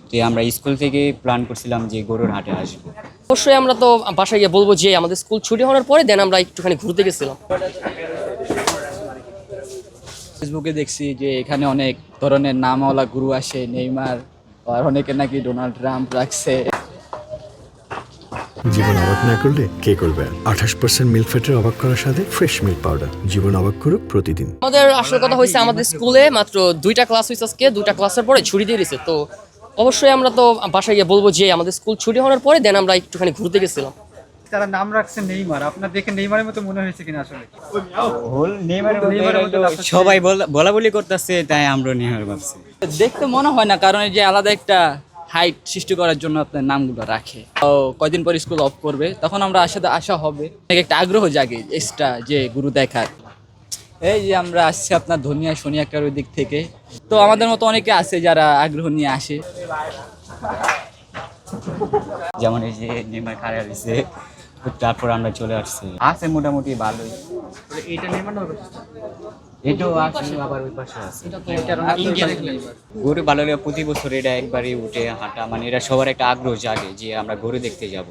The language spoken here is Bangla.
তো আমরা স্কুল থেকে প্ল্যান করছিলাম যে গরুর হাটে আসবো। অবশ্যই আমরা তো বাসায় গিয়ে বলবো যে আমাদের স্কুল ছুটি হওয়ার পরে দেন আমরা একটুখানি ঘুরতে গেছিলাম। ফেসবুকে দেখছি যে এখানে অনেক ধরনের নামওয়ালা গুরু আসে, নেইমার, আর অনেকে নাকি ডোনাল্ড ট্রাম্প রাখছে। জীবন অবাক না করলে কে করবে? 28% মিল্ক ফ্যাটের অবাক করার সাথে ফ্রেশ মিল্ক পাউডার। জীবন অবাক করুক প্রতিদিন। আমাদের আসল কথা হয়েছে আমাদের স্কুলে মাত্র 2টা ক্লাস হয়েছে, আজকে 2টা ক্লাসের পরে ছুটি দিয়ে দিয়েছে। তো অবশ্যই আমরা তো বাসায় গিয়ে বলবো যে আমাদের স্কুল ছুটি হওয়ার পরে দেন আমরা একটুখানি ঘুরতে গেছিলাম। তারা নাম রাখছে নেইমার, আপনার দেখে নেইমারের মতো মনে হয়েছে কিনা? আসলে নেইমারের মতো সবাই বলা বলি করতেছে, তাই আমরা নেইমার ভাবছি। দেখতে মনে হয় না, কারণ এই যে আলাদা একটা হাইট সৃষ্টি করার জন্য আপনার নামগুলো রাখে। তো কয়দিন পর স্কুল অফ করবে, তখন আমরা আসা হবে, একটা আগ্রহ জাগে এক্সট্রা যে গুরু দেখার। এই যে আমরা আসছি আপনার ধনিয়া শনিয়াকার ওই দিক থেকে, তো আমাদের মতো অনেকে আছে যারা আগ্রহ নিয়ে আসে। যেমন এই যে নেইমার খাড়া হয়েছে, তারপর আমরা চলে আসছি। আছে মোটামুটি ভালোই। এইটা নেইমার না? এটাও আছে, আবার ওই পাশে আছে। গরু ভালো লাগে, প্রতি বছর এটা একবারই উঠে হাঁটা, মানে এটা সবার একটা আগ্রহ জাগে যে আমরা গরু দেখতে যাব।